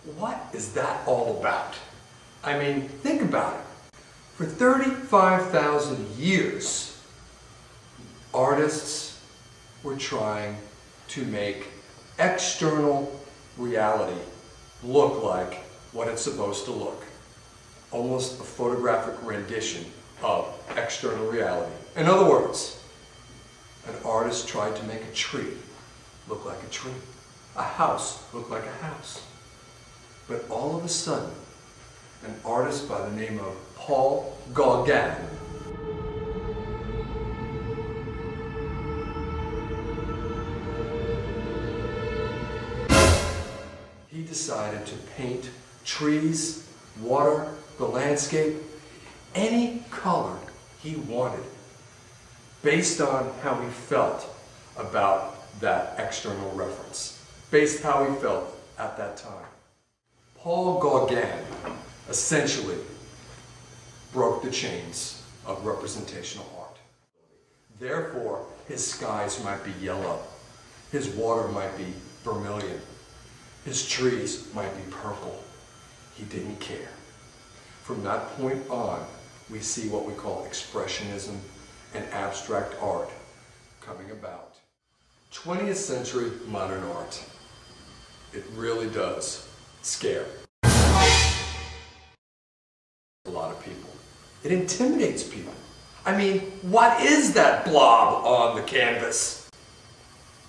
What is that all about? I mean, think about it. For 35,000 years, artists were trying to make external reality look like what it's supposed to look. Almost a photographic rendition of external reality. In other words, an artist tried to make a tree look like a tree, a house look like a house. But all of a sudden, an artist by the name of Paul Gauguin he decided to paint trees, water, the landscape, any color he wanted, based on how he felt about that external reference, based how he felt at that time. Paul Gauguin essentially broke the chains of representational art. Therefore, his skies might be yellow, his water might be vermilion, his trees might be purple. He didn't care. From that point on, we see what we call expressionism and abstract art coming about. 20th century modern art. It really does scare a lot of people. It intimidates people. I mean, what is that blob on the canvas?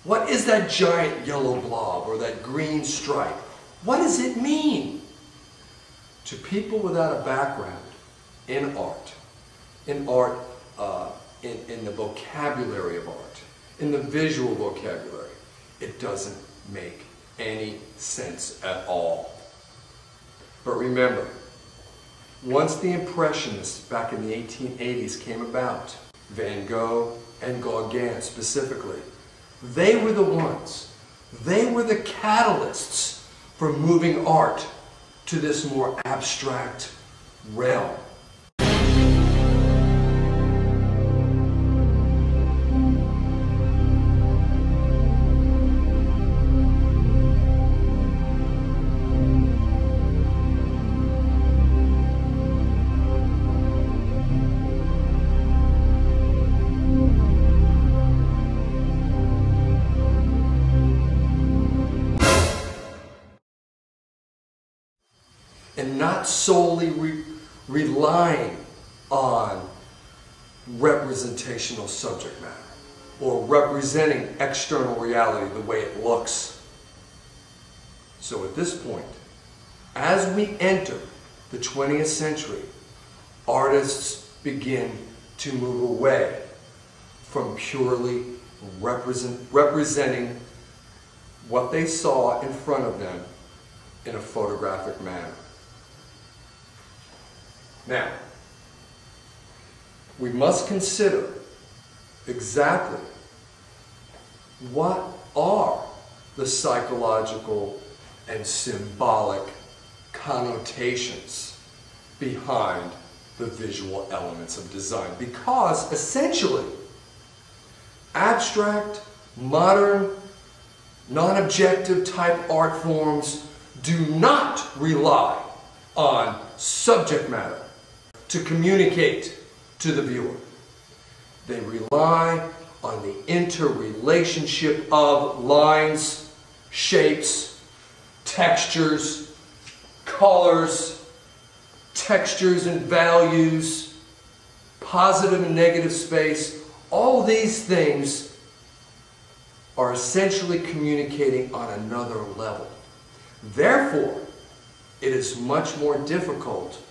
What is that giant yellow blob or that green stripe? What does it mean? To people without a background in art, in the vocabulary of art, in the visual vocabulary, it doesn't make any sense at all. But remember, once the Impressionists back in the 1880s came about, Van Gogh and Gauguin specifically, they were the ones, they were the catalysts for moving art to this more abstract realm. And not solely relying on representational subject matter or representing external reality the way it looks. So at this point, as we enter the 20th century, artists begin to move away from purely representing what they saw in front of them in a photographic manner. Now, we must consider exactly what are the psychological and symbolic connotations behind the visual elements of design. Because essentially, abstract, modern, non-objective type art forms do not rely on subject matter to communicate to the viewer. They rely on the interrelationship of lines, shapes, textures, colors, textures and values, positive and negative space. All these things are essentially communicating on another level. Therefore, it is much more difficult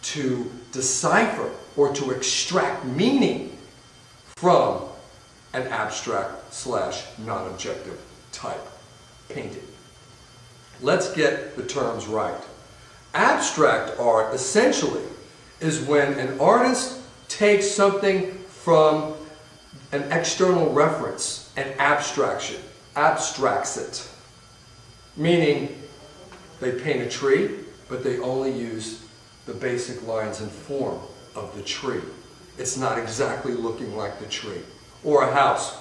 to decipher or to extract meaning from an abstract / non-objective type painting. Let's get the terms right. Abstract art essentially is when an artist takes something from an external reference and abstracts it. Meaning they paint a tree, but they only use the basic lines and form of the tree. It's not exactly looking like the tree. Or a house.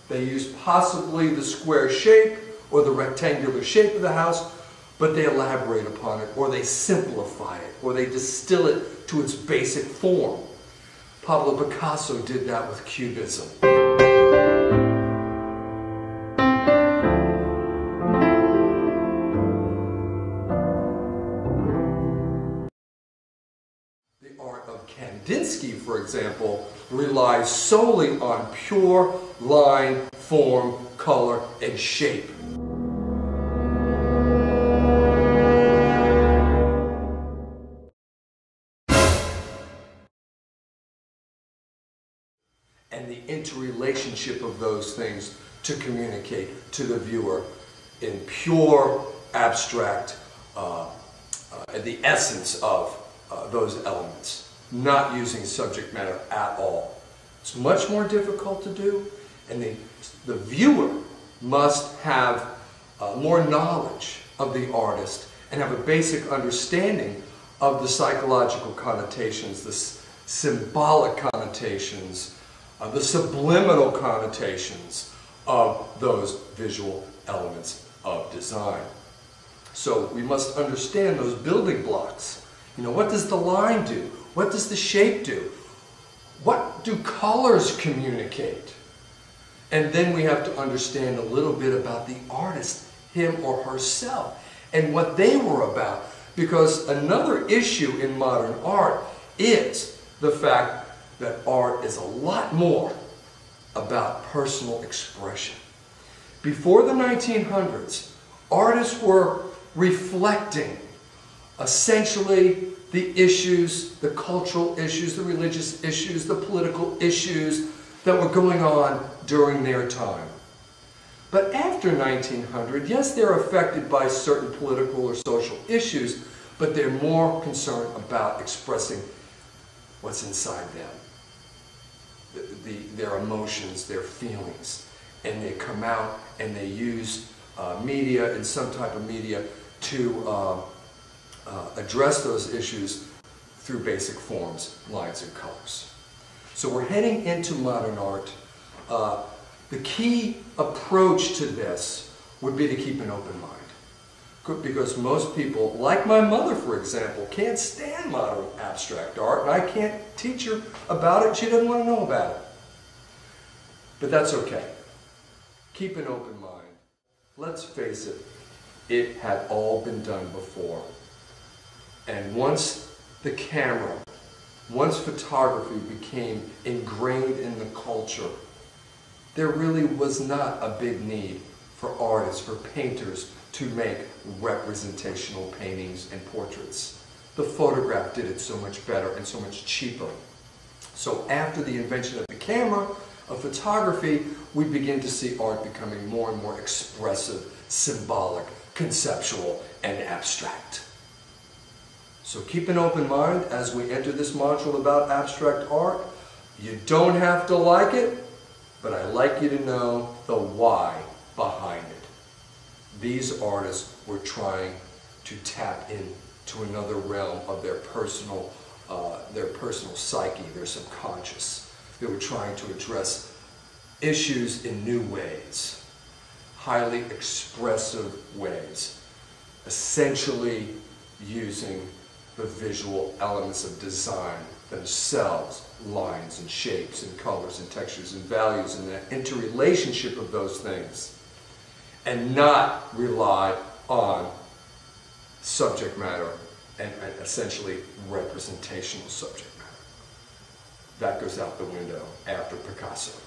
They use possibly the square shape or the rectangular shape of the house, but they elaborate upon it, or they simplify it, or they distill it to its basic form. Pablo Picasso did that with Cubism. The art of Kandinsky, for example, relies solely on pure line, form, color, and shape. And the interrelationship of those things to communicate to the viewer in pure, abstract, the essence of those elements, not using subject matter at all. It's much more difficult to do, and the viewer must have more knowledge of the artist and have a basic understanding of the psychological connotations, the symbolic connotations, the subliminal connotations of those visual elements of design. So we must understand those building blocks. You know, what does the line do? What does the shape do? What do colors communicate? And then we have to understand a little bit about the artist, him or herself, and what they were about. Because another issue in modern art is the fact that art is a lot more about personal expression. Before the 1900s, artists were reflecting essentially the issues, the cultural issues, the religious issues, the political issues that were going on during their time. But after 1900, yes, they're affected by certain political or social issues, but they're more concerned about expressing what's inside them. Their emotions, their feelings, and they come out and they use media and some type of media to address those issues through basic forms, lines, and colors. So we're heading into modern art. The key approach to this would be to keep an open mind. Because most people, like my mother for example, can't stand modern abstract art, and I can't teach her about it. She doesn't want to know about it. But that's okay. Keep an open mind. Let's face it, it had all been done before. And once the camera, once photography became ingrained in the culture, there really was not a big need for artists, for painters, to make representational paintings and portraits. The photograph did it so much better and so much cheaper. So after the invention of the camera, of photography, we begin to see art becoming more and more expressive, symbolic, conceptual, and abstract. So keep an open mind as we enter this module about abstract art. You don't have to like it, but I'd like you to know the why behind it. These artists were trying to tap into another realm of their personal psyche, their subconscious. They were trying to address issues in new ways, highly expressive ways, essentially using the visual elements of design themselves, lines and shapes and colors and textures and values and the interrelationship of those things, and not rely on subject matter and essentially representational subject matter. That goes out the window after Picasso.